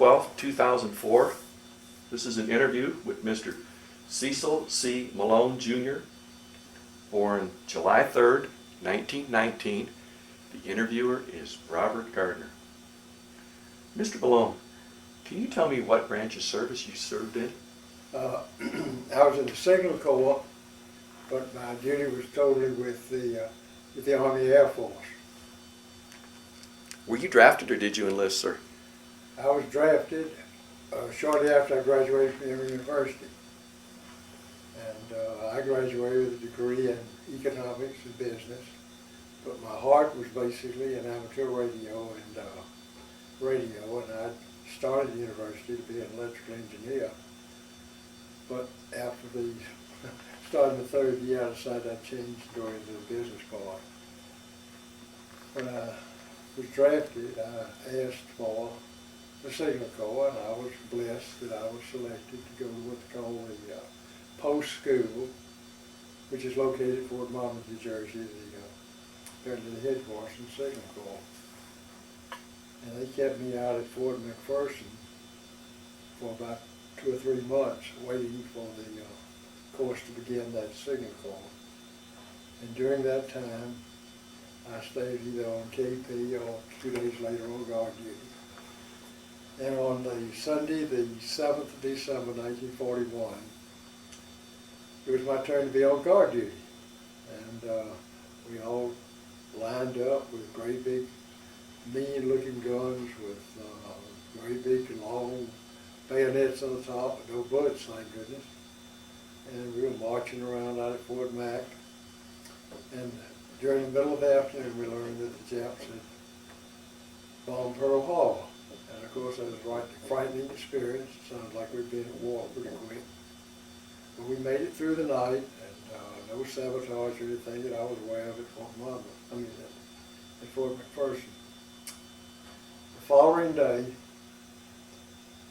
12th, 2004. This is an interview with Mr. Cecil C. Malone, Jr., born July 3rd, 1919. The interviewer is Robert Gardner. Mr. Malone, can you tell me what branch of service you served in? I was in the Signal Corps, but my duty was totally with the Army Air Force. Were you drafted or did you enlist, sir? I was drafted shortly after I graduated from Emory University. And I graduated with a degree in economics and business, but my heart was basically in amateur radio, and I started university to be an electrical engineer. But after starting the third year, I decided I'd change to go into the business part. When I was drafted, I asked for the Signal Corps, and I was blessed that I was selected to go to what they call the post school, which is located at Fort Monmouth, New Jersey, apparently the headquarters in the Signal Corps. And they kept me out at Fort McPherson for about 2 or 3 months, waiting for the course to begin that Signal Corps. And during that time, I stayed either on KP or 2 days later on guard duty. And on the Sunday, the 7th of December, 1941, it was my turn to be on guard duty. And we all lined up with great big, mean-looking guns with great big, long bayonets on the top, but no bullets, thank goodness. And we were marching around out at Fort Mac. And during the middle of the afternoon, we learned that the Japs had bombed Pearl Harbor. And of course, that was right a frightening experience. It sounded like we'd been at war pretty quick. But we made it through the night, and no sabotage or anything that I was aware of at Fort Monmouth. At Fort McPherson. The following day,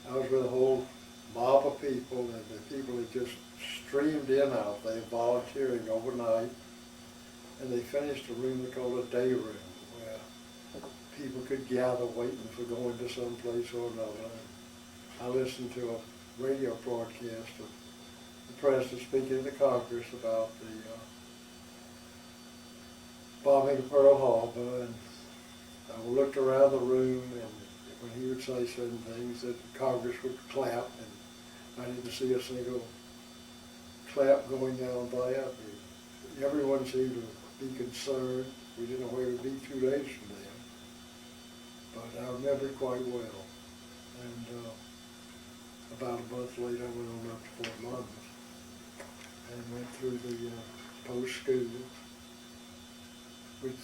I was with a whole mob of people, and the people had just streamed in out there volunteering overnight, and they finished a room they called a day room, where people could gather waiting for going to some place or another. And I listened to a radio broadcast of the President speaking to Congress about the bombing of Pearl Harbor, and I looked around the room, and when he would say certain things, that Congress would clap, and I didn't see a single clap going down there. Everyone seemed to be concerned. We didn't know where it would be 2 days from then, but I remember it quite well. And about a month later, I went on up to Fort Monmouth and went through the post school, which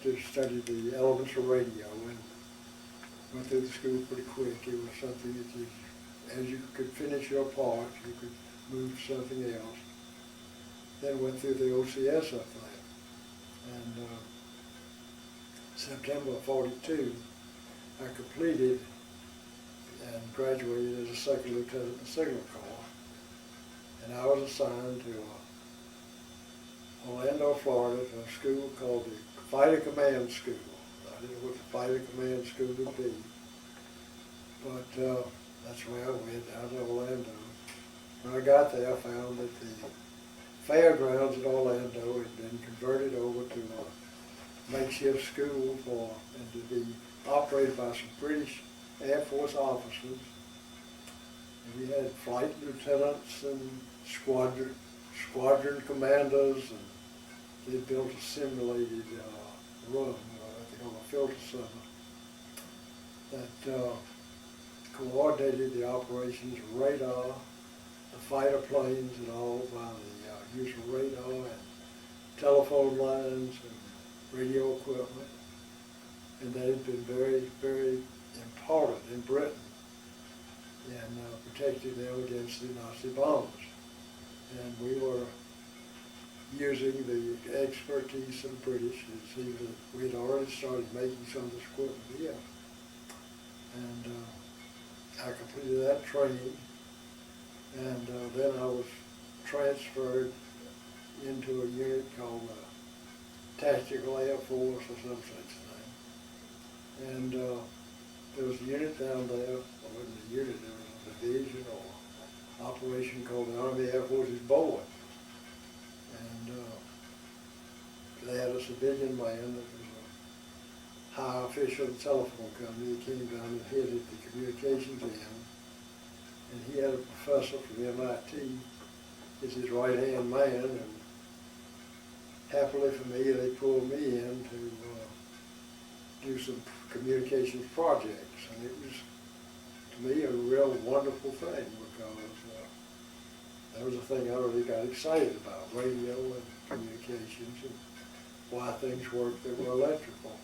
to study the elements of radio, and went through the school pretty quick. It was something that you, as you could finish your part, you could move to something else. Then went through the OCS up there. And September of '42, I completed and graduated as a second lieutenant in the Signal Corps. And I was assigned to Orlando, Florida, to a school called the Fighter Command School. I didn't know what the Fighter Command School would be, but that's where I went, down to Orlando. When I got there, I found that the fairgrounds in Orlando had been converted over to a makeshift school and to be operated by some British Air Force officers. And we had flight lieutenants and squadron commanders, and they built a simulated room, they call a filter center, that coordinated the operations of radar, the fighter planes and all, by the use of radar and telephone lines and radio equipment. And they had been very, very important in Britain in protecting them against the Nazi bombers. And we were using the expertise of the British. It seemed that we had already started making some of this equipment here. And I completed that training, and then I was transferred into a unit called Tactical Air Force or some such thing. And there was a unit down there, I wasn't civilian man that was a high official of the telephone company that came down and headed the communications end. And he had a professor from MIT as his right-hand man, and happily for me, they pulled me in to do some communications projects. And it was, to me, a real wonderful thing because that was a thing I really got excited about, radio and communications and why things worked that were electrical.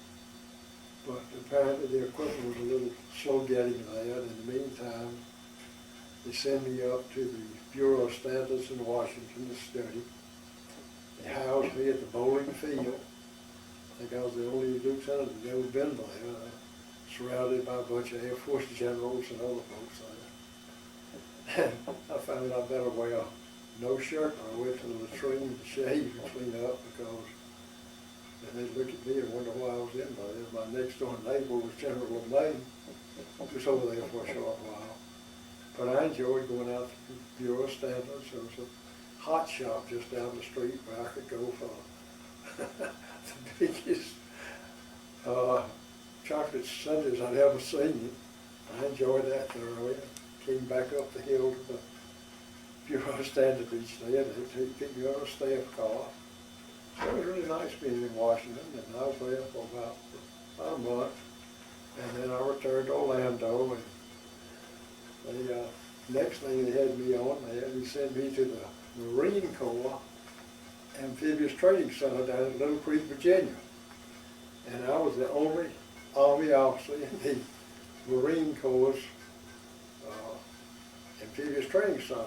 But apparently the equipment was a little slow getting there, and in the meantime, they sent me up to the Bureau of Standards in Washington to study. They housed me at the bowling field. I think I was the only lieutenant that ever been there, surrounded by a bunch of Air Force generals and other folks there. And I found I better wear no shirt when I went to the latrine to shave and clean up because then they'd look at me and wonder why I was in there. My next door neighbor was General Malone, who was over there for a short while. But I enjoyed going out to the Bureau of Standards. There was a hot shop just down the street where I could go for the biggest chocolate sundaes I'd ever seen. I enjoyed that thoroughly. I came back up the hill to the Bureau of Standards each day, and they picked me on a staff car. So it was really nice being in Washington, and I was there for about a month. And then I returned to Orlando, and the next thing they had me on, they had me send me to the Marine Corps Amphibious Training Center down in Little Creek, Virginia. And I was the only Army officer in the Marine Corps Amphibious Training Center.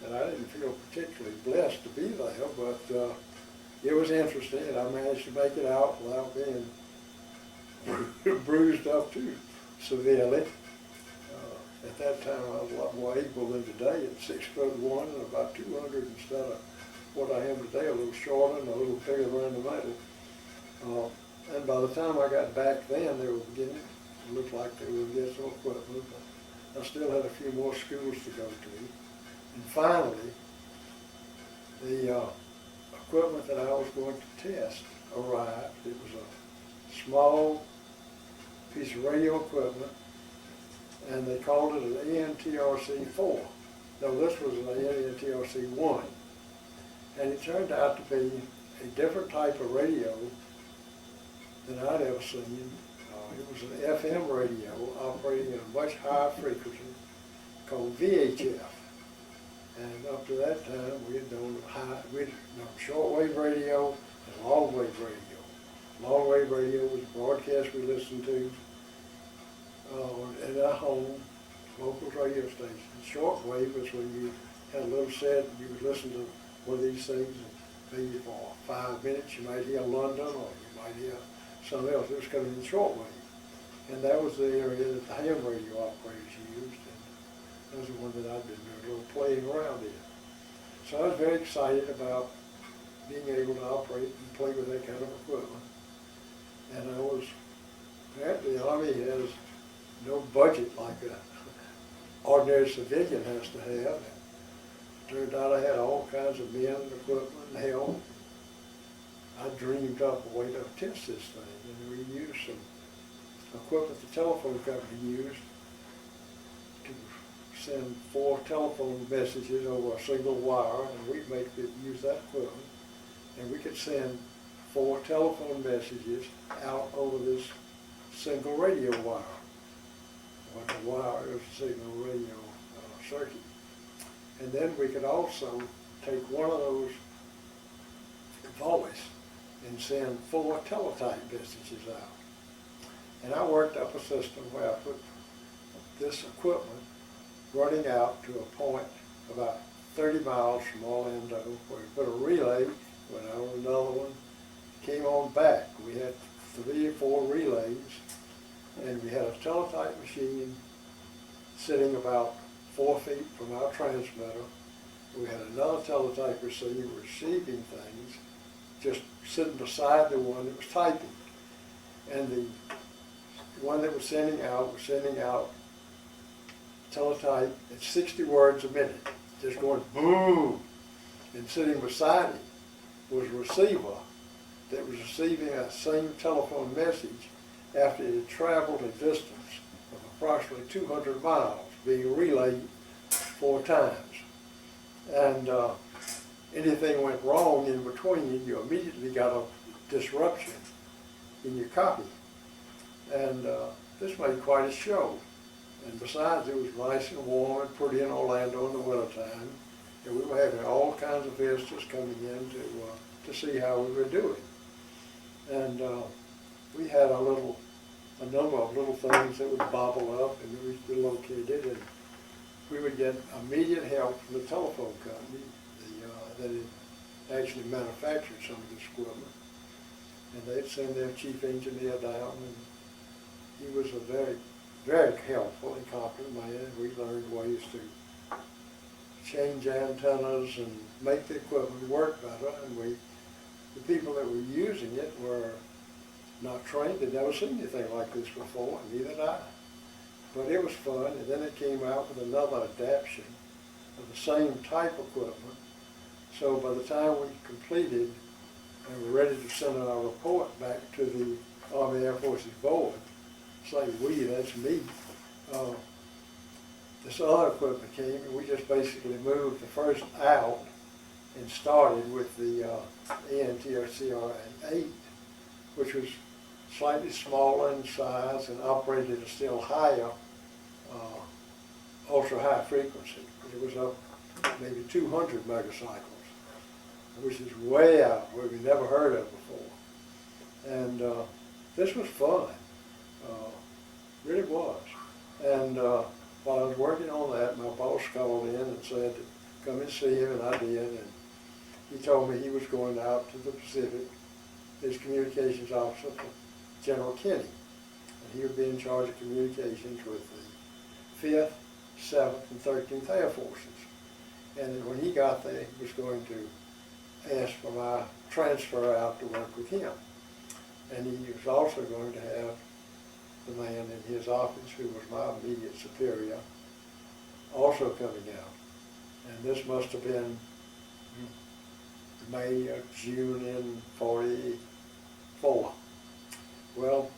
And I didn't feel particularly blessed to be there, but it was interesting, and I managed to make it out without being bruised up too severely. At that time, I was a lot more able than today at 6'1" and about 200 instead of what I am today, a little shorter and a little bigger around the middle. And by the time I got back then, they were beginning, it looked like they would get some equipment, but I still had a few more schools to go to. And finally, the equipment that I was going to test arrived. It was a small piece of radio equipment, and they called it an ANTRC-4. No, this was an ANTRC-1. And it turned out to be a different type of radio than I'd ever seen. It was an FM radio operating at a much higher frequency called VHF. And up to that time, we had known shortwave radio and longwave radio. Longwave radio was a broadcast we listened to in our home, local radio station. Shortwave was when you had a little set, and you would listen to one of these things, and maybe for 5 minutes you might hear London, or you might hear something else. It was coming in shortwave. And that was the area that the ham radio operators used, and that was the one that I'd been doing a little playing around in. So I was very excited about being able to operate and play with that kind of equipment. And I was, apparently the Army has no budget like an ordinary civilian has to have. And it turned out I had all kinds of men and equipment and help. I dreamed up a way to test this thing, and we used some equipment the telephone company used to send 4 telephone messages over a single wire, and we'd use that equipment, and we could send 4 telephone messages out over this single radio wire. What the wire is a signal radio circuit. And then we could also take one of those voice and send 4 teletype messages out. And I worked up a system where I put this equipment running out to a point about 30 miles from Orlando, where we put a relay, went out on another one, came on back. We had 3 or 4 relays, and we had a teletype machine sitting about 4 feet from our transmitter. We had another teletype receiver receiving things, just sitting beside the one that was typing. And the one that was sending out teletype at 60 words a minute, just going boom. And sitting beside it was a receiver that was receiving that same telephone message after it had traveled a distance of approximately 200 miles, being relayed 4 times. And anything went wrong in between, you immediately got a disruption in your copy. And this made quite a show. And besides, it was nice and warm and pretty in Orlando in the wintertime. And we were having all kinds of visitors coming in to see how we were doing. And we had a number of little things that would bobble up and we'd be located, and we would get immediate help from the telephone company that had actually manufactured some of this equipment. And they'd send their chief engineer down, and he was a very, very helpful and competent man. We learned ways to change antennas and make the equipment work better, and the people that were using it were not trained. They'd never seen anything like this before, and neither did I. But it was fun, and then it came out with another adaptation of the same type of equipment. So by the time we completed and were ready to send our report back to the Army Air Forces Board, say we, that's me, this other equipment came, and we just basically moved the first out and started with the ANTRCR-8, which was slightly smaller in size and operated at a still higher, ultra-high frequency. It was up maybe 200 megacycles, which is way out where we never heard of before. And this was fun, really was. And while I was working on that, my boss called in and said, come and see him, and I did. And he told me he was going out to the Pacific, his communications officer, General Kenny. And he would be in charge of communications with the 5th, 7th, and 13th Air Forces. And when he got there, he was going to ask for my transfer out to work with him. And he was also going to have the man in his office, who was my immediate superior, also coming out. And this must have been May or June in 44. Well,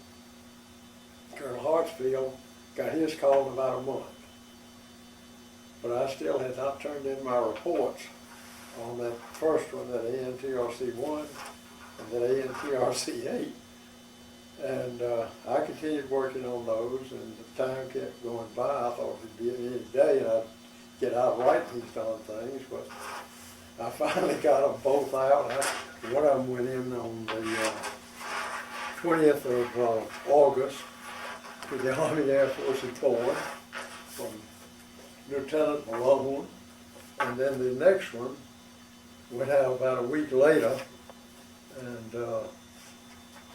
Colonel Hartsfield got his call in about a month. But I still had not turned in my reports on that first one, that ANTRC-1 and that ANTRC-8. And I continued working on those, and the time kept going by. I thought it'd be any day and I'd get out writing these darn things, but I finally got them both out. One of them went in on the 20th of August to the Army Air Forces Board from Lieutenant Malone, and then the next one went out about a week later, and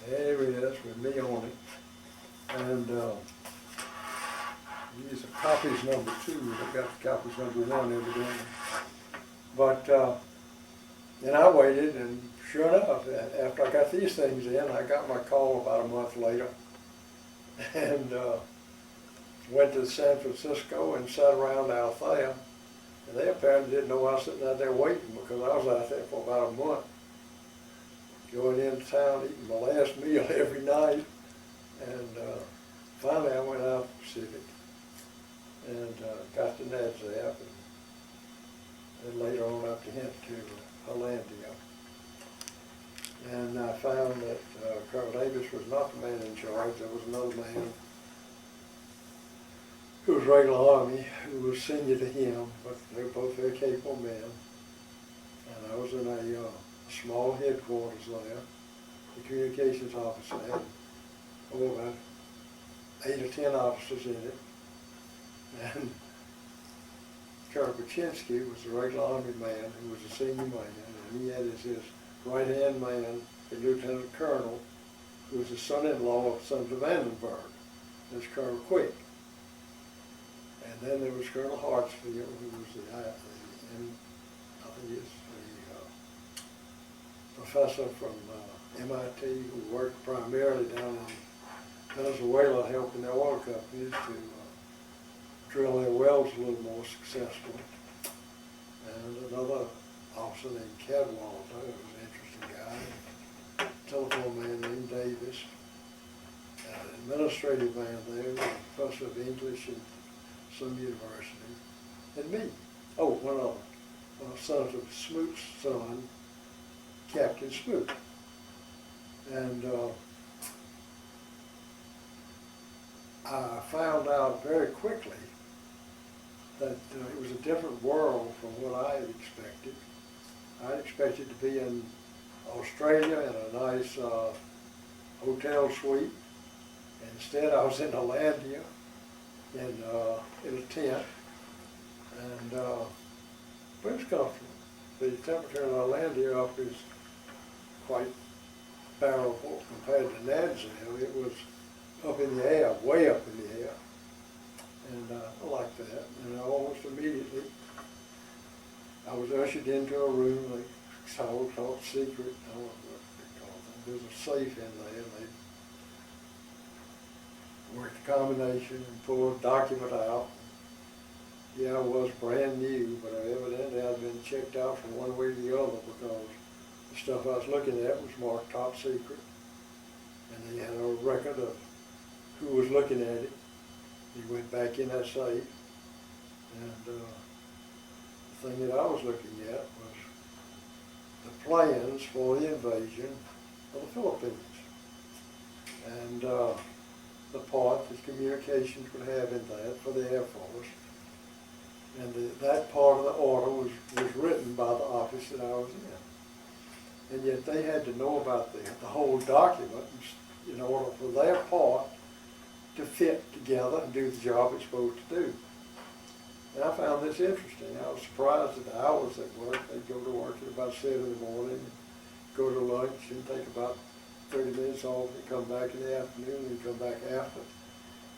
there it is with me on it. And these are copies number 2. I've got copies number 1 evidently. But then I waited, and sure enough, after I got these things in, I got my call about a month later, and went to San Francisco and sat around out there. And they apparently didn't know I was sitting out there waiting, because I was out there for about a month, going into town, eating my last meal every night. And finally I went out to Pacific and got to NADZAP, and then later on up to Hollandia. And I found that Colonel Davis was not the man in charge. There was another man who was regular Army, who was senior to him, but they were both very capable men. And I was in a small headquarters there. The communications office had about 8 or 10 officers in it. And Colonel Kuczynski was the regular Army man who was a senior man, and he had as his right-hand man a lieutenant colonel who was the son-in-law of Senator Vandenberg. That's Colonel Quick. And then there was Colonel Hartsfield, who was I think he's the professor from MIT, who worked primarily down in Venezuela helping the oil companies to drill their wells a little more successfully. And another officer named Cadwalder, who was an interesting guy. telephone man named Davis, an administrative man there, a professor of English at some university, and me. Oh, one other, Senator Smoot's son, Captain Smoot. And I found out very quickly that it was a different world from what I had expected. I expected to be in Australia in a nice hotel suite. Instead, I was in Hollandia in a tent, and but it was comfortable. The temperature in Hollandia up is quite bearable compared to Nadsville. It was up in the air, way up in the air, and I liked that. And almost immediately, I was ushered into a room, like called secret. I don't know what they call it. There's a safe in there, and they worked the combination and pulled a document out. Yeah, I was brand new, but evidently I'd been checked out from one way to the other because the stuff I was looking at was marked top secret. And they had a record of who was looking at it. He went back in that safe, and the thing that I was looking at was the plans for the invasion of the Philippines. And the part that communications would have in that for the Air Force. And that part of the order was written by the office that I was in. And yet they had to know about the whole document in order for their part to fit together and do the job it's supposed to do. And I found this interesting. I was surprised at the hours at work. They'd go to work at about 7 in the morning, and go to lunch and take about 30 minutes off, and come back in the afternoon, and come back after,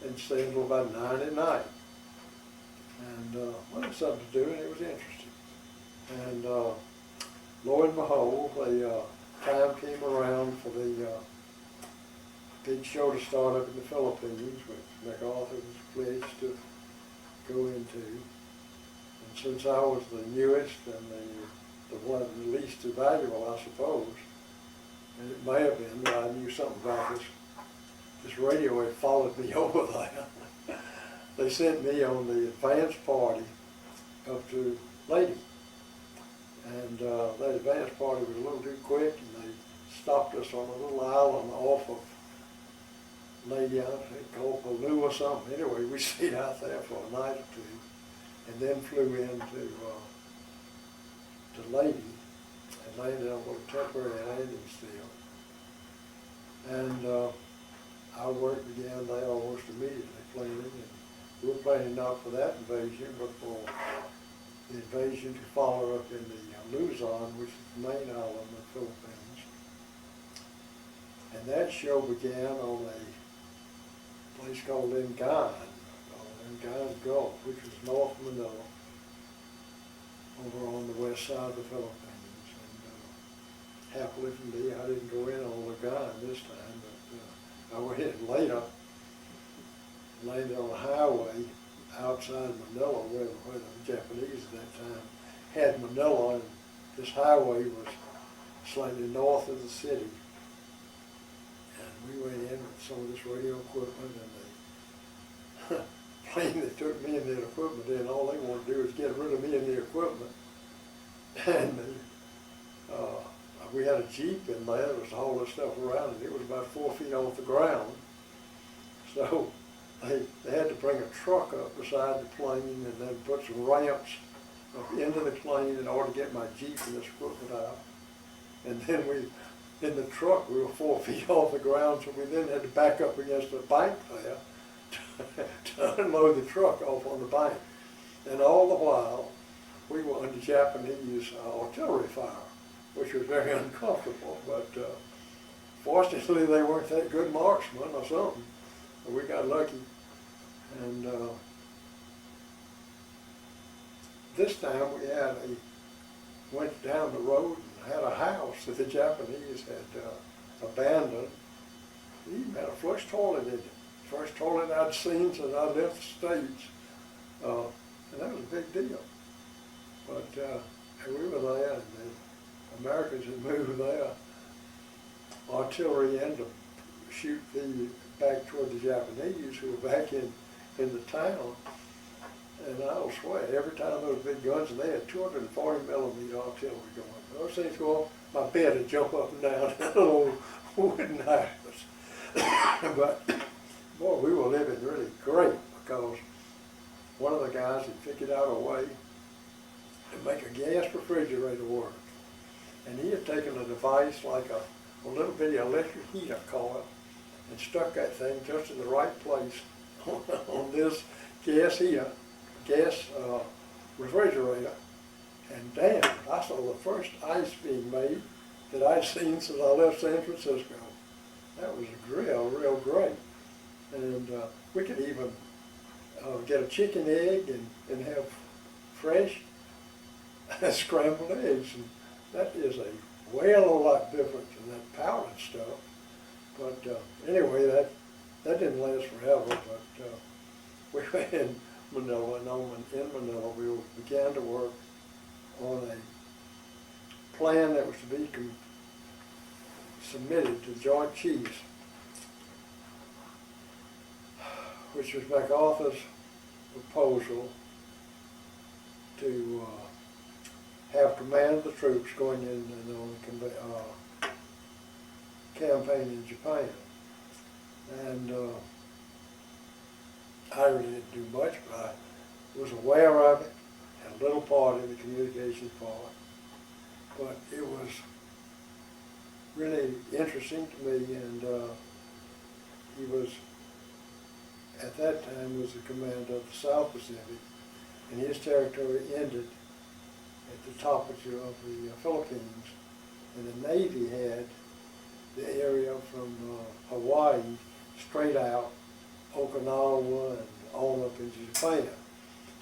and stay until about 9 at night. And well, it was something to do, and it was interesting. And lo and behold, the time came around for the big show to start up in the Philippines, which MacArthur was pledged to go into. And since I was the newest and the one the least valuable, I suppose, and it may have been that I knew something about this radio had followed me over there. They sent me on the advance party up to Lady. And that advance party was a little too quick, and they stopped us on a little island off of Lady, I think called Palu or something. Anyway, we stayed out there for a night or two, and then flew into to Lady and landed on a little temporary landing field. And our work began there almost immediately, planning. And we were planning not for that invasion, but for the invasion to follow up in the Luzon, which is the main island of the Philippines. And that show began on a place called Engan Gulf, which was North Manila, over on the west side of the Philippines. And happily for me, I didn't go in on Engan this time, but I went in later, landed on a highway outside Manila, where the Japanese at that time had Manila, and this highway was slightly north of the city. And we went in with some of this radio equipment, and the plane that took me and the equipment in, all they wanted to do was get rid of me and the equipment. And we had a Jeep in there that was all this stuff around it. It was about 4 feet off the ground. So they had to bring a truck up beside the plane and then put some ramps up into the plane in order to get my Jeep and this equipment out. And then in the truck, we were 4 feet off the ground, so we then had to back up against a bank there to unload the truck off on the bank. And all the while, we were under Japanese artillery fire, which was very uncomfortable, but fortunately they weren't that good marksmen or something. We got lucky. And this time we went down the road and had a house that the Japanese had abandoned. It even had a flush toilet in it. First toilet I'd seen since I left the States. And that was a big deal. But we were there, and the Americans had moved there artillery in to shoot back toward the Japanese who were back in the town. And I'll swear, every time those big guns, and they had 240 millimeter artillery going. Those things go off my bed and jump up and down in a little wooden house. But boy, we were living really great because one of the guys had figured out a way to make a gas refrigerator work. And he had taken a device like a little bitty electric heater coil and stuck that thing just in the right place on this gas refrigerator. And damn, I saw the first ice being made that I'd seen since I left San Francisco. That was real great. And we could even get a chicken egg and have fresh scrambled eggs. And that is a lot different than that powdered stuff. But anyway, that didn't last forever. But we were in Manila, and in Manila we began to work on a plan that was to be submitted to Joint Chiefs, which was MacArthur's proposal to have command of the troops going in on the campaign in Japan. And I really didn't do much, but I was aware of it, had a little part in the communications part. But it was really interesting to me, and he was, at that time, was the commander of the South Pacific, and his territory ended at the top of the Philippines, and the Navy had the area from Hawaii straight out, Okinawa, and on up into Japan.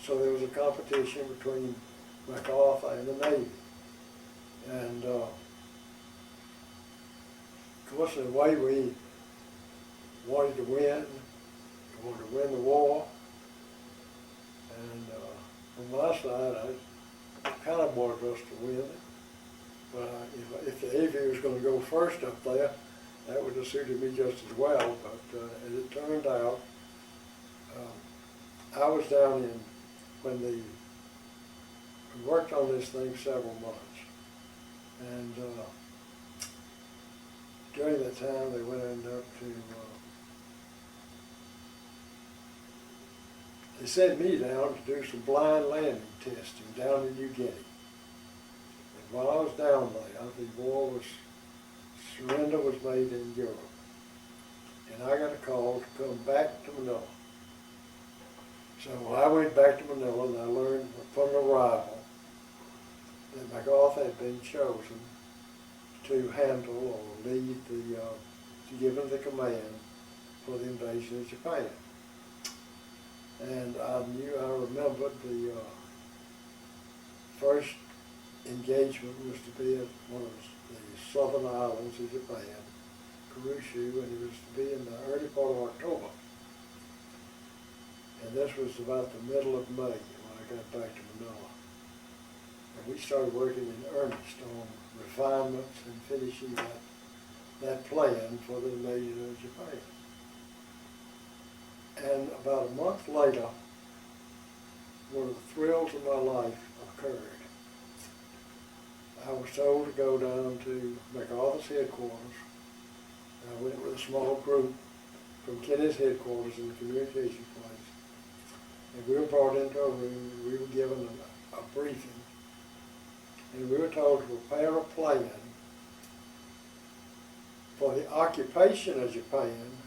So there was a competition between MacArthur and the Navy. And of course, the way we wanted to win the war. And from my side, I kind of wanted us to win it. But if the Navy was going to go first up there, that would have suited me just as well. But as it turned out, I was down in, we worked on this thing several months. And during that time, they went up to, they sent me down to do some blind landing testing down in New Guinea. And while I was down there, surrender was made in Europe. And I got a call to come back to Manila. So I went back to Manila, and I learned from arrival that MacArthur had been chosen to handle or lead to give him the command for the invasion of Japan. And I remembered the first engagement was to be at one of the southern islands of Japan, Kyushu, and it was to be in the early part of October. And this was about the middle of May when I got back to Manila. And we started working in earnest on refinements and finishing that plan for the invasion of Japan. And about a month later, one of the thrills of my life occurred. I was told to go down to MacArthur's headquarters. I went with a small group from Kenny's headquarters in the communications place. And we were brought into a room, and we were given a briefing. And we were told to prepare a plan for the occupation of Japan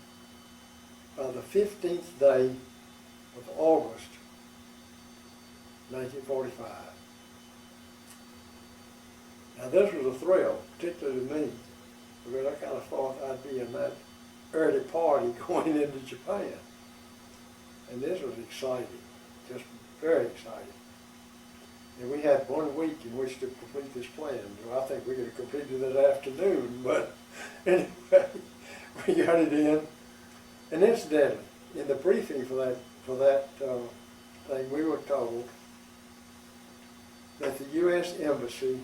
by the 15th day of August, 1945. Now this was a thrill, particularly to me, because I kind of thought I'd be in that early party going into Japan. And this was exciting, just very exciting. And we had 1 week in which to complete this plan. I think we could have completed it that afternoon, but anyway, we got it in. And incidentally, in the briefing for that thing, we were told that the U.S. Embassy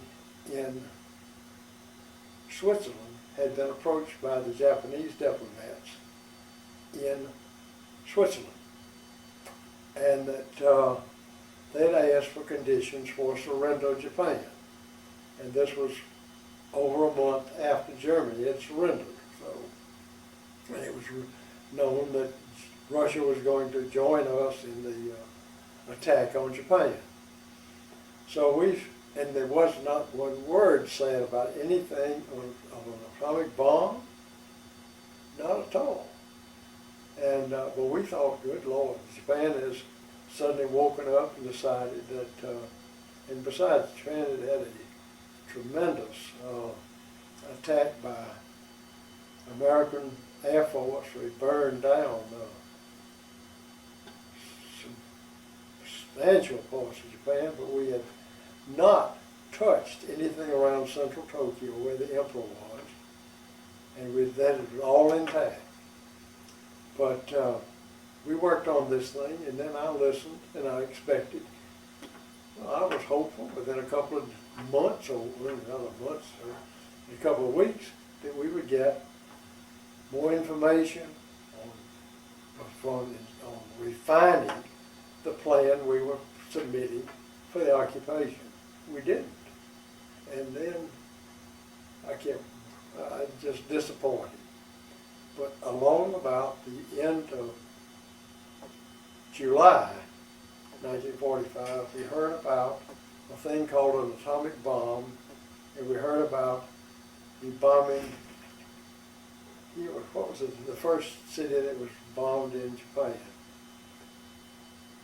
in Switzerland had been approached by the Japanese diplomats in Switzerland, and that they had asked for conditions for surrender of Japan. And this was over a month after Germany had surrendered. So it was known that Russia was going to join us in the attack on Japan. So and there was not one word said about anything of an atomic bomb, not at all. And but we thought, good Lord, Japan has suddenly woken up and decided that, and besides, Japan had had a tremendous attack by American Air Force. We burned down some substantial parts of Japan, but we had not touched anything around central Tokyo where the emperor was, and that was all intact. But we worked on this thing, and then I listened, and I expected. Well, I was hopeful within a couple of months, or a couple of weeks, that we would get more information on refining the plan we were submitting for the occupation. We didn't. And then I just disappointed. But along about the end of July 1945, we heard about a thing called an atomic bomb, and we heard about the bombing. What was it? The first city that was bombed in Japan.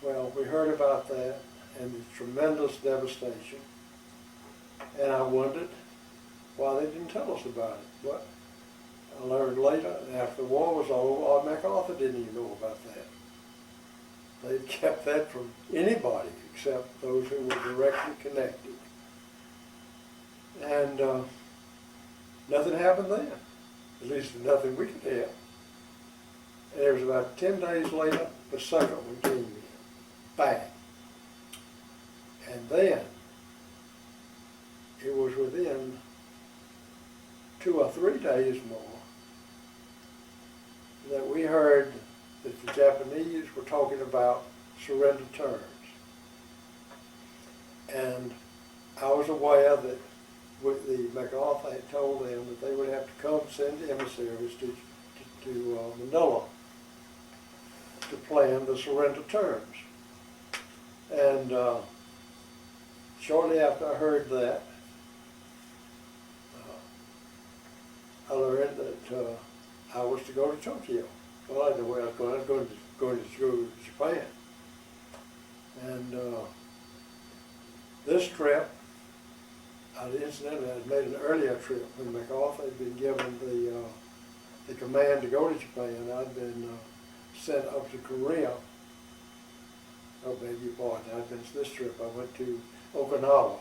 Well, we heard about that and the tremendous devastation, and I wondered why they didn't tell us about it. But I learned later, after the war was over, MacArthur didn't even know about that. They'd kept that from anybody except those who were directly connected. And nothing happened then, at least nothing we could hear. And it was about 10 days later, the second one came in, bang. And then, it was within 2 or 3 days more that we heard that the Japanese were talking about surrender terms. And I was aware that the MacArthur had told them that they would have to come send emissaries to Manila to plan the surrender terms. And shortly after I heard that, I learned that I was to go to Tokyo. Well, I didn't know where I was going. I was going to Japan. And this trip, incidentally, I had made an earlier trip when MacArthur had been given the command to go to Japan. I'd been sent up to Korea. Oh, beg your pardon. This trip, I went to Okinawa.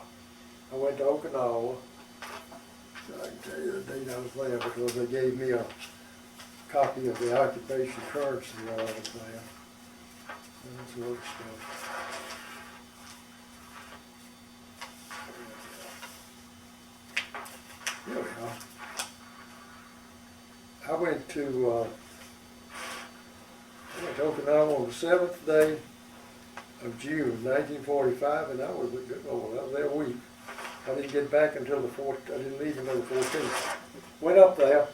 I went to Okinawa. So I can tell you the date I was there because they gave me a copy of the occupation currency while I was there. And that's work stuff. Here we are. I went to Okinawa on the 7th day of June, 1945, and I was there a week. I didn't get back until the 14th. I didn't leave until the 14th. Went up there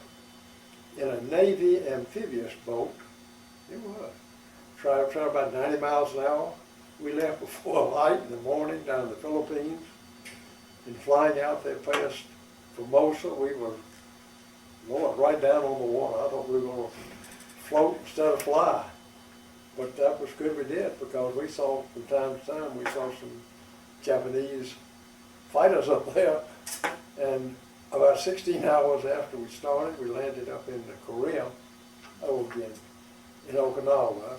in a Navy amphibious boat. It was. Traveled about 90 miles an hour. We left before light in the morning down in the Philippines. And flying out there past Formosa, we were going right down on the water. I thought we were going to float instead of fly. But that was good we did, because we saw, from time to time, we saw some Japanese fighters up there. And about 16 hours after we started, we landed up in Korea, again, in Okinawa.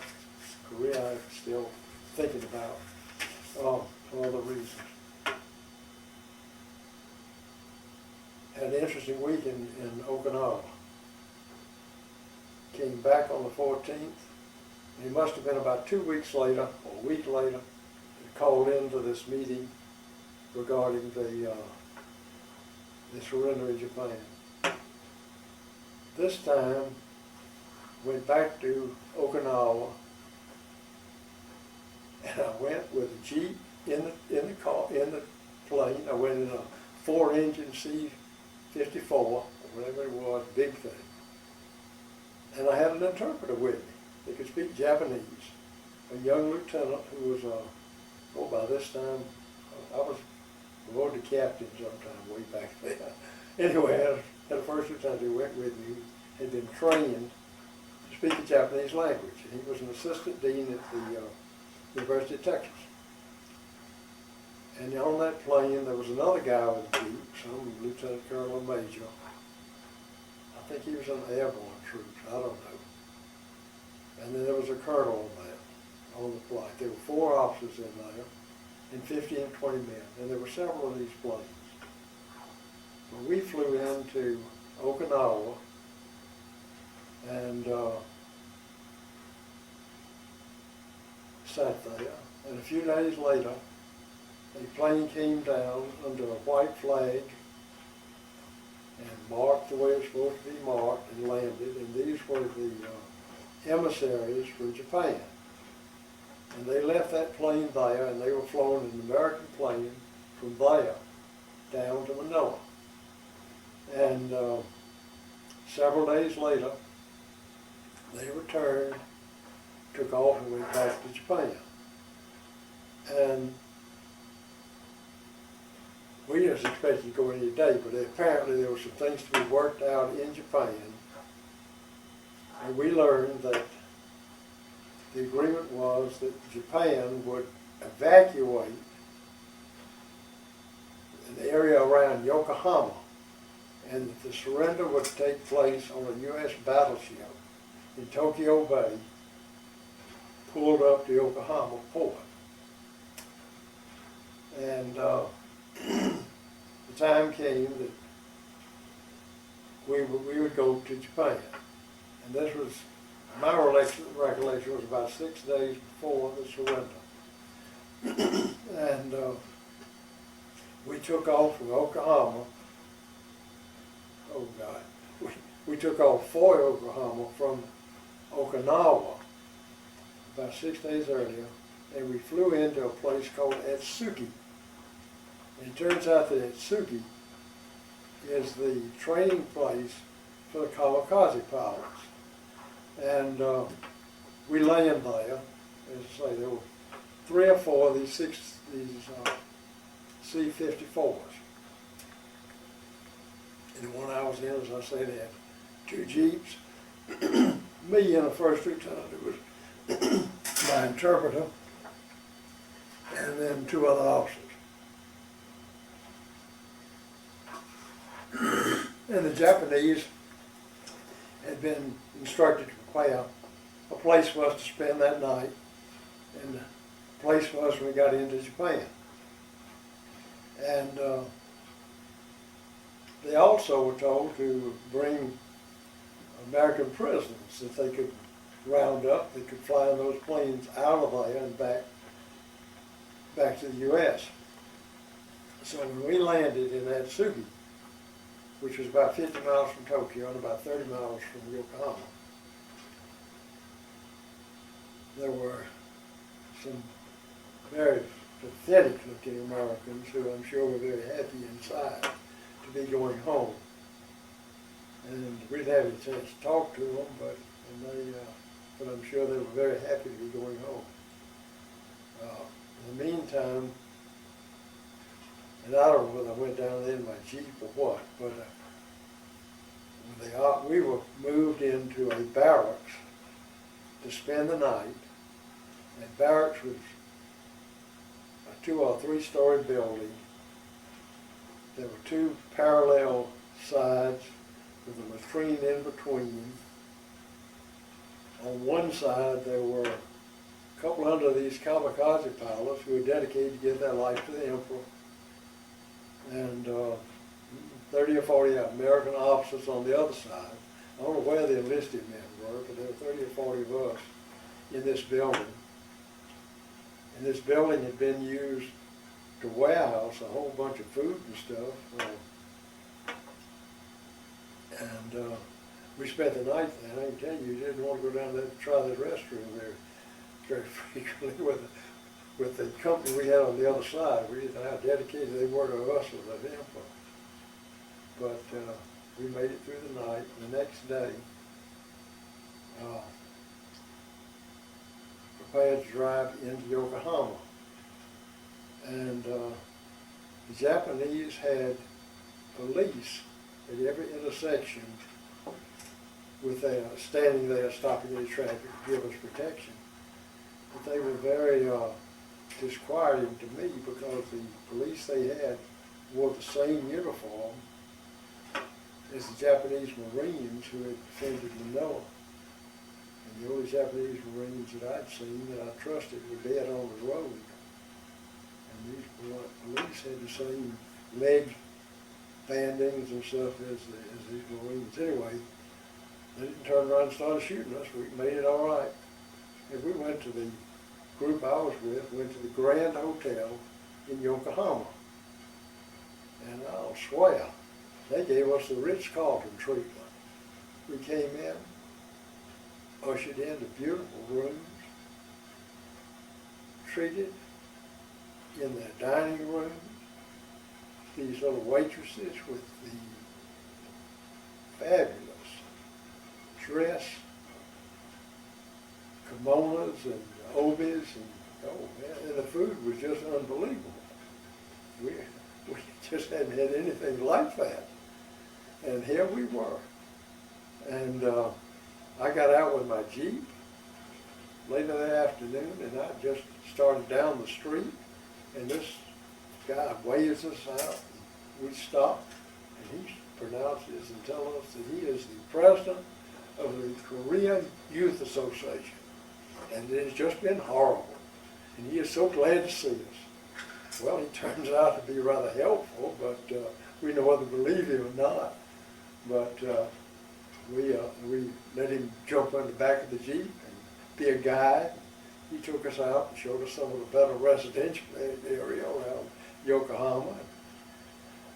Korea I'm still thinking about, for other reasons. Had an interesting week in Okinawa. Came back on the 14th. It must have been about 2 weeks later, or a week later, called into this meeting regarding the surrender of Japan. this time went back to Okinawa, and I went with a Jeep in the plane. I went in a 4-engine C-54, or whatever it was, big thing. And I had an interpreter with me that could speak Japanese, a young lieutenant who was, by this time, I was below the captain sometime way back then. Anyway, I had a first lieutenant who went with me, had been trained to speak the Japanese language. And he was an assistant dean at the University of Texas. And on that plane, there was another guy with a Jeep, some lieutenant colonel or major. I think he was in the airborne troops, I don't know. And then there was a colonel on there, on the flight. There were 4 officers in there, and 15 and 20 men. And there were several of these planes. Well, we flew into Okinawa, and sat there. And a few days later, a plane came down under a white flag and marked the way it was supposed to be marked and landed. And these were the emissaries from Japan. And they left that plane there, and they were flown in an American plane from there down to Manila. And several days later, they returned, took off, and went back to Japan. And we just expected to go any day, but apparently there were some things to be worked out in Japan. And we learned that the agreement was that Japan would evacuate an area around Yokohama, and that the surrender would take place on a U.S. battleship in Tokyo Bay, pulled up to Yokohama port. And the time came that we would go to Japan. And this was, my recollection was about 6 days before the surrender. And we took off from Yokohama. Oh God. We took off for Yokohama from Okinawa about 6 days earlier, and we flew into a place called Atsugi. And it turns out that Atsugi is the training place for the kamikaze pilots. And we land there. As I say, there were 3 or 4 of these C-54s. And the one I was in, as I say, they had 2 Jeeps, me and a first lieutenant who was my interpreter, and then 2 other officers. And the Japanese had been instructed to prepare a place for us to spend that night, and a place for us when we got into Japan. And they also were told to bring American prisoners that they could round up. They could fly in those planes out of there and back to the U.S. So when we landed in Atsugi, which was about 50 miles from Tokyo and about 30 miles from Yokohama, there were some very pathetic-looking Americans who I'm sure were very happy inside to be going home. And we didn't have any chance to talk to them, but I'm sure they were very happy to be going home. In the meantime, and I don't know whether I went down there in my Jeep or what, but we were moved into a barracks to spend the night. And barracks was a 2 or 3 story building. There were 2 parallel sides with a latrine in between. On one side there were a couple hundred of these kamikaze pilots who were dedicated to give their life to the Emperor. And 30 or 40 American officers on the other side. I don't know where the enlisted men were, but there were 30 or 40 of us in this building. And this building had been used to warehouse a whole bunch of food and stuff. we spent the night there. I can tell you, didn't want to go down there to try the restroom there very frequently with the company we had on the other side. We didn't know how dedicated they were to us or to them. But we made it through the night. The next day, prepared to drive into Yokohama. And the Japanese had police at every intersection with standing there stopping any traffic to give us protection. But they were very disquieting to me because the police they had wore the same uniform as the Japanese Marines who had defended Manila. And the only Japanese Marines that I'd seen that I trusted were dead on the road. And these police had the same leg bandings and stuff as these Marines. Anyway, they didn't turn around and start shooting us. We made it all right. And we went to the group I was with, went to the Grand Hotel in Yokohama. And I'll swear, they gave us the Ritz-Carlton treatment. We came in, ushered into beautiful rooms, treated in their dining rooms, these little waitresses with the fabulous dress, kimonos and obis, and oh man, and the food was just unbelievable. We just hadn't had anything like that. And here we were. And I got out with my Jeep later that afternoon, and I just started down the street, and this guy waves us out. We stopped, and he pronounces and tells us that he is the president of the Korean Youth Association, and it has just been horrible, and he is so glad to see us. Well, he turns out to be rather helpful, but we know whether to believe him or not. But we let him jump on the back of the Jeep and be a guide. He took us out and showed us some of the better residential area around Yokohama.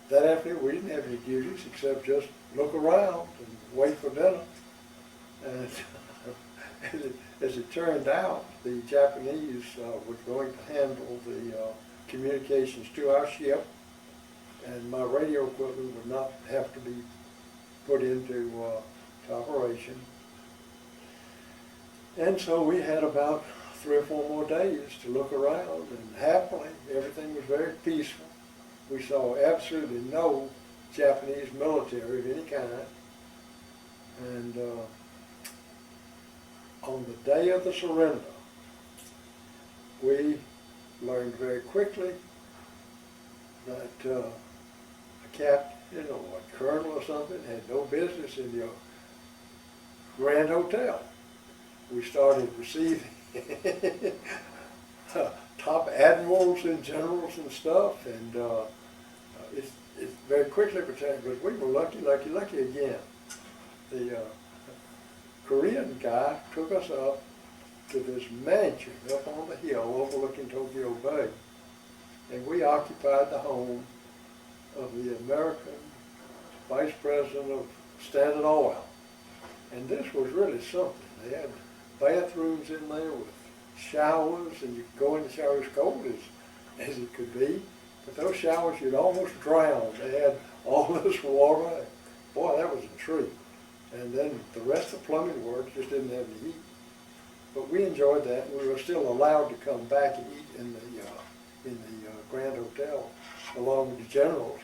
That afternoon, we didn't have any duties except just look around and wait for dinner. And as it turned out, the Japanese were going to handle the communications to our ship, and my radio equipment would not have to be put into operation. And so we had about 3 or 4 more days to look around, and happily, everything was very peaceful. We saw absolutely no Japanese military of any kind. And on the day of the surrender, we learned very quickly that a captain or a colonel or something had no business in the Grand Hotel. We started receiving top admirals and generals and stuff, and it's very quickly pretended, but we were lucky again. The Korean guy took us up to this mansion up on the hill overlooking Tokyo Bay, and we occupied the home of the American Vice President of Standard Oil. And this was really something. They had bathrooms in there with showers, and you could go in the shower as cold as it could be. But those showers, you'd almost drown. They had all this water. Boy, that was a treat. And then the rest of the plumbing work just didn't have any heat. But we enjoyed that, and we were still allowed to come back and eat in the Grand Hotel along with the generals.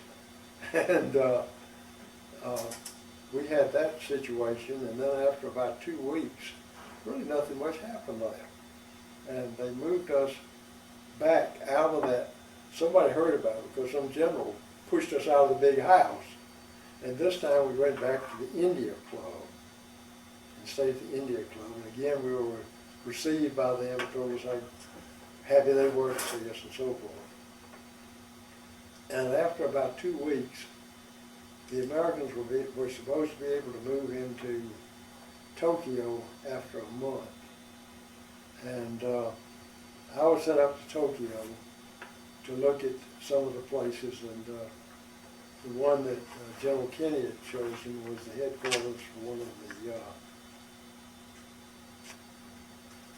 And we had that situation, and then after about 2 weeks, really nothing much happened there. And they moved us back out of that. Somebody heard about it because some general pushed us out of the big house. And this time we went back to the India Club and stayed at the India Club. And again, we were received by them and told us how happy they were to see us and so forth. And after about 2 weeks, the Americans were supposed to be able to move into Tokyo after a month. And I was sent up to Tokyo to look at some of the places, and the one that General Kenny had chosen was the headquarters for one of the,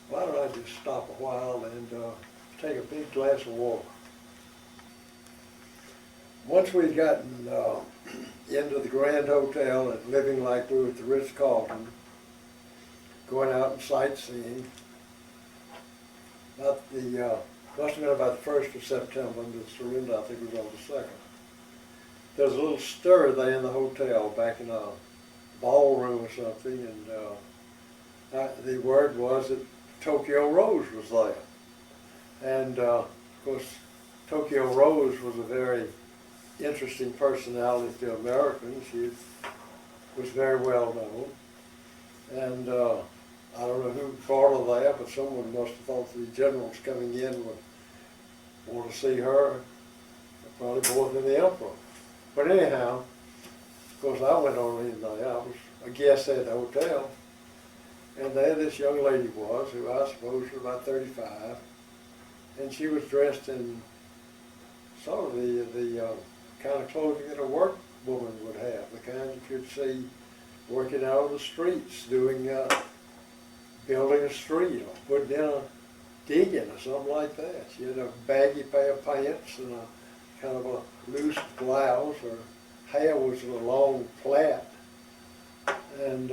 why don't I just stop a while and take a big glass of water. Once we'd gotten into the Grand Hotel and living like we were at the Ritz-Carlton, going out and sightseeing, must have been about the 1st of September, and the surrender, I think, was on the 2nd. There was a little stir there in the hotel, back in a ballroom or something, and the word was that Tokyo Rose was there. And of course, Tokyo Rose was a very interesting personality to Americans. She was very well known. And I don't know who brought her there, but someone must have thought the generals coming in would want to see her, probably more than the emperor. But anyhow, of course, I went on in there. I was a guest at the hotel. And there this young lady was, who I suppose was about 35. And she was dressed in sort of the kind of clothing that a work woman would have, the kind that you'd see working out on the streets, doing, building a street or putting in a digging or something like that. She had a baggy pair of pants and a kind of a loose blouse. Her hair was a long plait. And,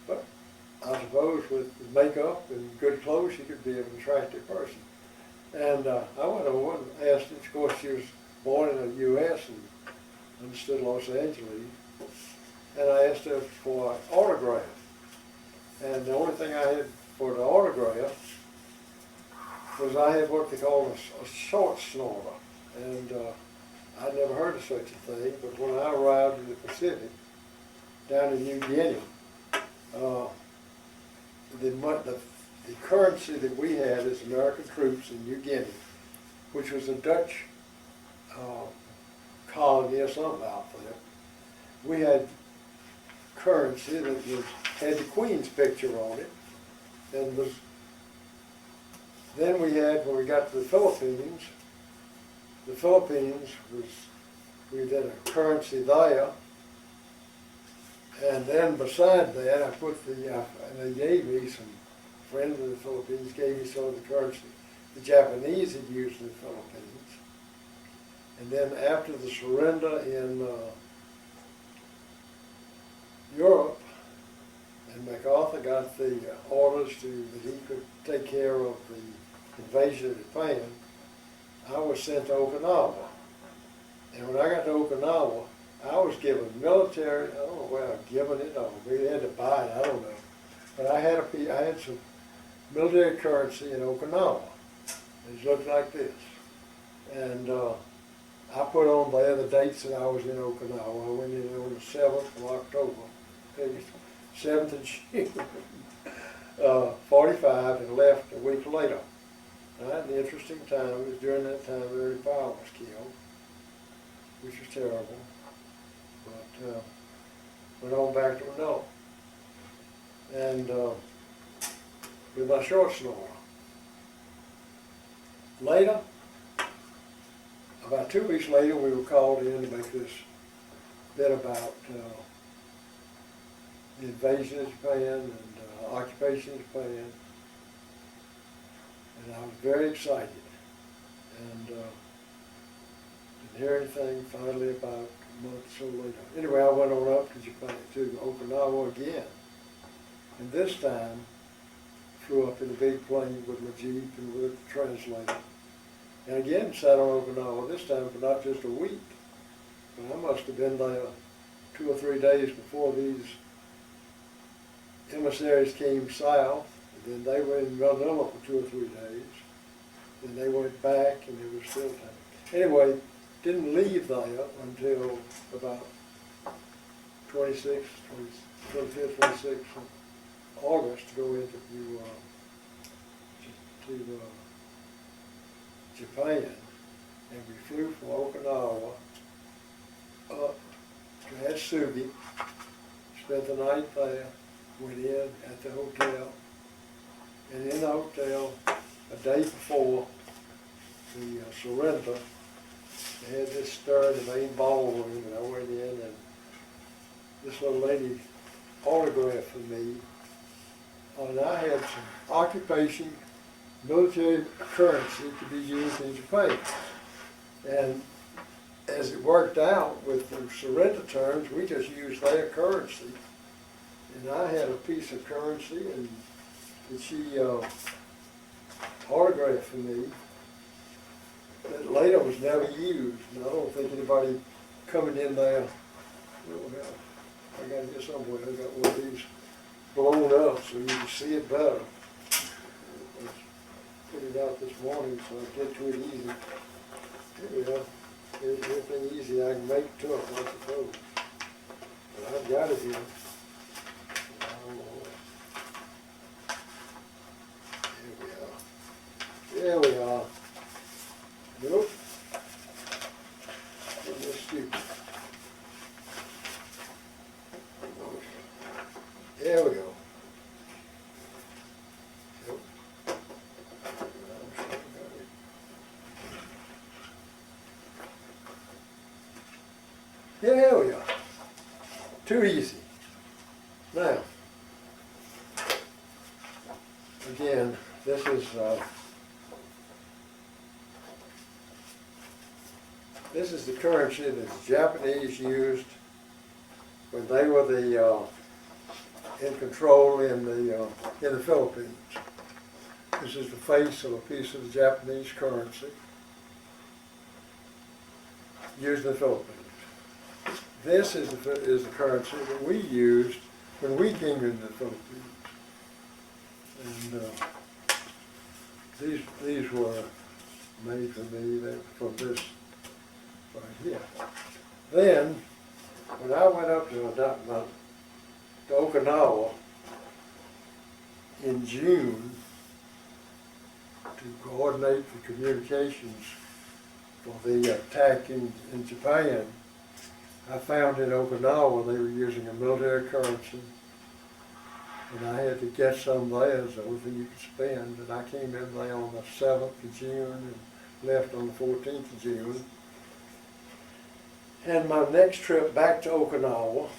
but I suppose with makeup and good clothes, she could be an attractive person. And I went over and asked her, of course she was born in the U.S. and understood Los Angeles. And I asked her for an autograph. And the only thing I had for the autograph was I had what they call a short snorter. And I'd never heard of such a thing, but when I arrived in the Pacific, down in New Guinea, the currency that we had as American troops in New Guinea, which was a Dutch colony or something out there, we had currency that had the Queen's picture on it, and then we had, when we got to the Philippines we had a currency there, and then beside that I put and they gave me, some friends of the Philippines gave me some of the currency the Japanese had used in the Philippines. And then after the surrender in Europe, and MacArthur got the orders that he could take care of the invasion of Japan, I was sent to Okinawa. And when I got to Okinawa, I was given military, I don't know where I'd given it, or maybe they had to buy it, I don't know. But I had some military currency in Okinawa. It looked like this. And I put on there the dates that I was in Okinawa. I went in on the 7th of October, maybe 7th of June, 45, and left a week later. I had an interesting time. It was during that time Early Powell was killed, which was terrible. But went on back to Manila. And with my short snorter. Later, about 2 weeks later, we were called in to make this bit about the invasion of Japan and occupation of Japan. And I was very excited. And didn't hear anything finally about a month or so later. Anyway, I went on up to Japan, to Okinawa again. And this time, flew up in a big plane with my Jeep and with a translator. And again, sat on Okinawa, this time for not just a week, but I must have been there 2 or 3 days before these emissaries came south. And then they were in Manila for 2 or 3 days. Then they went back, and there was still time. Anyway, didn't leave there until about 25th, 26th of August to go into Japan, and we flew from Okinawa up to Hatsugi, spent the night there, went in at the hotel, and in the hotel, a day before the surrender, They had this stir in the main ballroom, and I went in, and this little lady autographed for me. And I had some occupation, military currency to be used in Japan. And as it worked out with the surrender terms, we just used their currency. And I had a piece of currency and that she autographed for me that later was never used. And I don't think anybody coming in there, well, I got it here somewhere, I got one of these blown up so you can see it better. I put it out this morning so I get to it easy. Here we are. Everything easy I can make to it, I suppose. But I've got it here. I don't know what. Here we are. There we are. Nope. Isn't this stupid? There we go. Yep. There we are. Too easy. Now, again, this is the currency that the Japanese used when they were in control in the Philippines. This is the face of a piece of the Japanese currency used in the Philippines. This is the currency that we used when we came into the Philippines. And these were made for me from this right here. Then, when I went up to Okinawa in June to coordinate the communications for the attack in Japan, I found in Okinawa they were using a military currency, and I had to get some there, so everything you could spend, and I came in there on the 7th of June and left on the 14th of June. And my next trip back to Okinawa,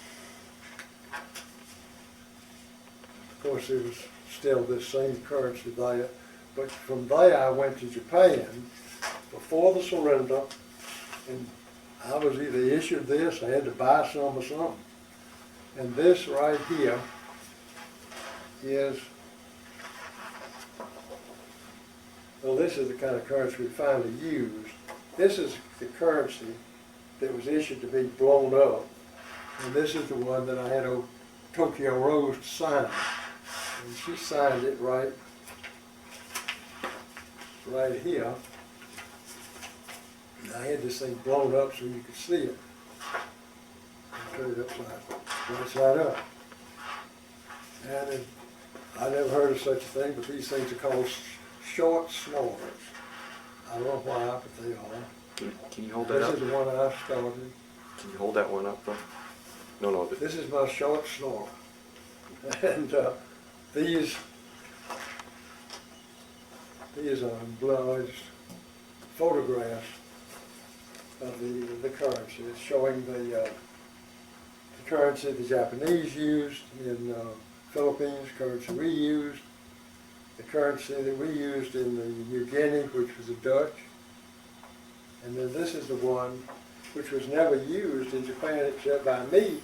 of course it was still this same currency there, but from there I went to Japan before the surrender, and I was either issued this, I had to buy some or something. And this right here is, well, this is the kind of currency we finally used. This is the currency that was issued to be blown up. And this is the one that I had Tokyo Rose to sign. And she signed it right here. And I had this thing blown up so you could see it. I put it right side up. And I never heard of such a thing, but these things are called short snorters. I don't know why, but they are. Can you hold that up? This is the one I started. Can you hold that one up, though? No. This is my short snorter. And these are embellished photographs of the currency. It's showing the currency the Japanese used in Philippines, currency we used, the currency that we used in the New Guinea, which was the Dutch. And then this is the one which was never used in Japan except by me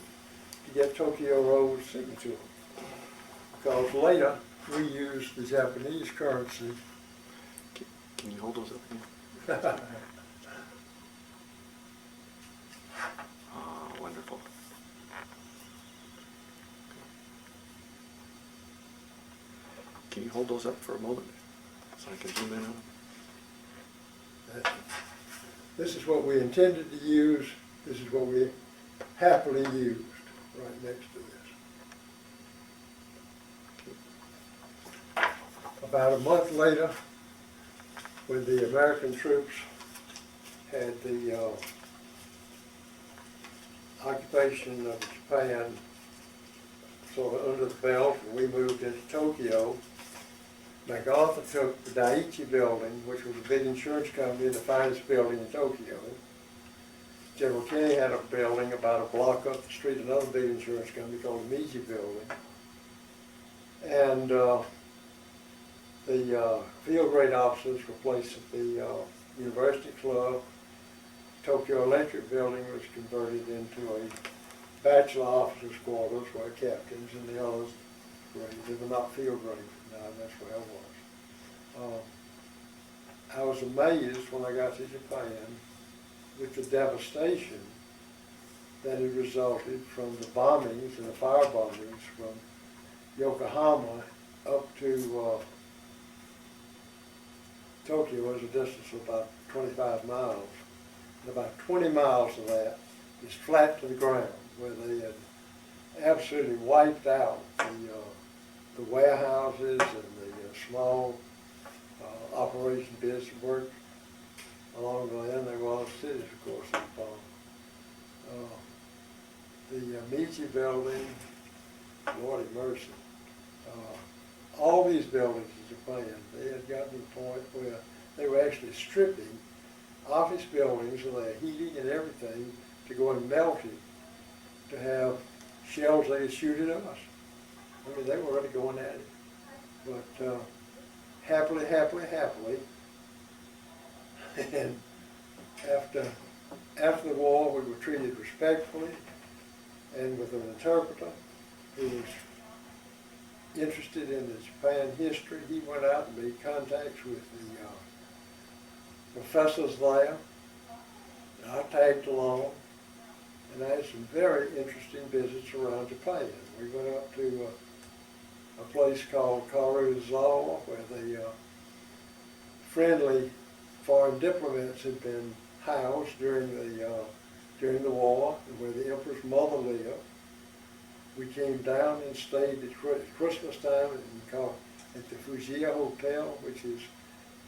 to get Tokyo Road's signature. Because later we used the Japanese currency. Can you hold those up here? Oh, wonderful. Can you hold those up for a moment so I can zoom in on them? This is what we intended to use. This is what we happily used right next to this. About a month later, when the American troops had the occupation of Japan sort of under the belt, and we moved into Tokyo, MacArthur took the Daiichi building, which was a big insurance company, the finest building in Tokyo, General King had a building about a block up the street, another big insurance company called the Meiji Building. And the field grade offices were placed at the University Club. Tokyo Electric Building was converted into a bachelor officers' quarters where captains and the others grades. They were not field grade. No, that's where I was. I was amazed when I got to Japan with the devastation that had resulted from the bombings and the fire bombings from Yokohama up to Tokyo is a distance of about 25 miles. And about 20 miles of that is flat to the ground, where they had absolutely wiped out the warehouses and the small operation business work along the land. There were all the cities, of course, in the Meiji Building, Lordy mercy. All these buildings in Japan, they had gotten to the point where they were actually stripping office buildings of their heating and everything to go and melt it to have shells they could shoot at us. I mean, they were really going at it. But happily, and after the war, we were treated respectfully and with an interpreter who was interested in the Japan history. He went out and made contacts with the professors there. And I tagged along, and I had some very interesting visits around Japan. We went up to a place called Karuizawa, where the friendly foreign diplomats had been housed during the war, and where the emperor's mother lived. We came down and stayed at Christmas time at the Fujiya Hotel, which is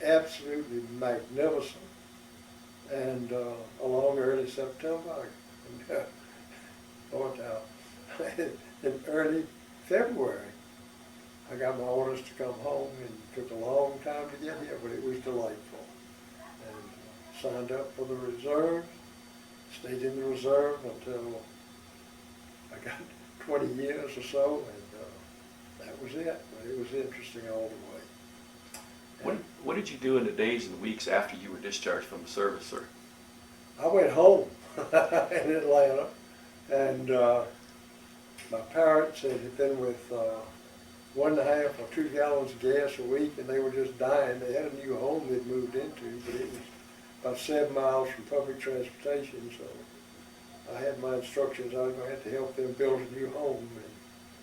absolutely magnificent. And along early September, in early February, I got my orders to come home, and it took a long time to get here, but it was delightful. And signed up for the reserve, stayed in the reserve until I got 20 years or so, and that was it. But it was interesting all the way. What did you do in the days and weeks after you were discharged from the service, sir? I went home in Atlanta, and my parents had been with 1.5 or 2 gallons of gas a week, and they were just dying. They had a new home they'd moved into, but it was about 7 miles from public transportation, so I had my instructions. I was going to have to help them build a new home, and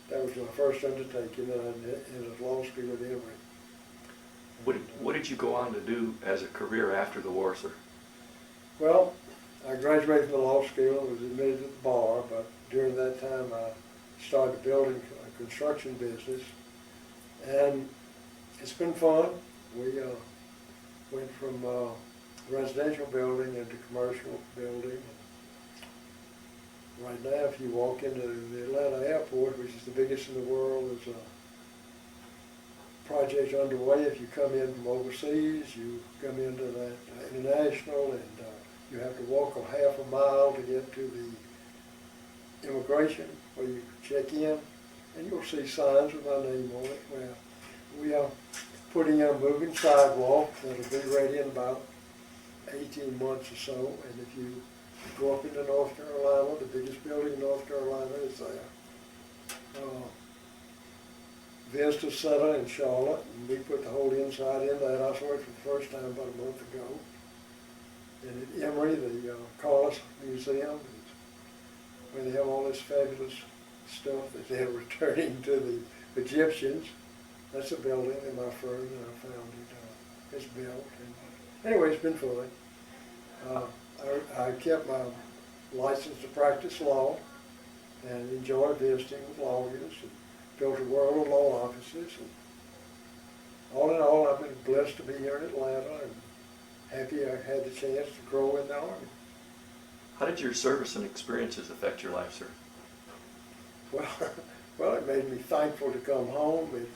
that was my first undertaking, and I ended law school at Emory. What did you go on to do as a career after the war, sir? Well, I graduated from the law school and was admitted to the bar, but during that time I started building a construction business, and it's been fun. We went from residential building into commercial building. Right now, if you walk into the Atlanta airport, which is the biggest in the world, there's a project underway. If you come in from overseas, you come into that international, and you have to walk a half a mile to get to the immigration where you check in, and you'll see signs with my name on it where we are putting in a moving sidewalk that'll be ready in about 18 months or so. And if you go up into North Carolina, the biggest building in North Carolina is there. Visitor Center in Charlotte, and we put the whole inside in that. I saw it for the first time about a month ago. And at Emory, the Carlos Museum, where they have all this fabulous stuff that they're returning to the Egyptians. That's a building that my firm and I founded has built. And anyway, it's been fun. I kept my license to practice law and enjoyed visiting with lawyers, and built a world of law offices. And all in all, I've been blessed to be here in Atlanta, and happy I had the chance to grow in the Army. How did your service and experiences affect your life, sir? Well, it made me thankful to come home. It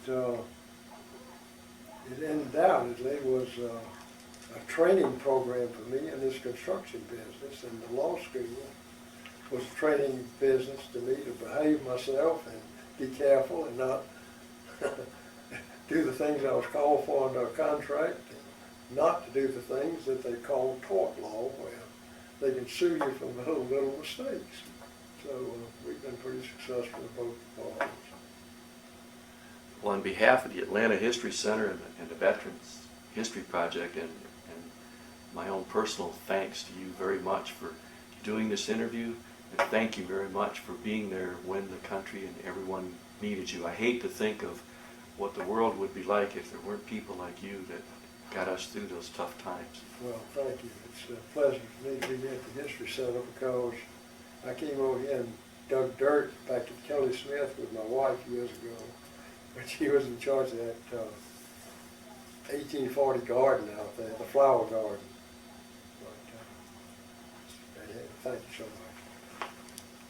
undoubtedly was a training program for me in this construction business, and the law school was a training business to me to behave myself and be careful and not do the things I was called for under a contract, and not to do the things that they call tort law, where they can sue you for little mistakes. So we've been pretty successful in both parties. Well, on behalf of the Atlanta History Center and the Veterans History Project, and my own personal thanks to you very much for doing this interview, and thank you very much for being there when the country and everyone needed you. I hate to think of what the world would be like if there weren't people like you that got us through those tough times. Well, thank you. It's a pleasure for me to be at the History Center, because I came over here and dug dirt back at Kelly Smith with my wife years ago, when she was in charge of that 1840 garden out there, the flower garden. But, thank you so much.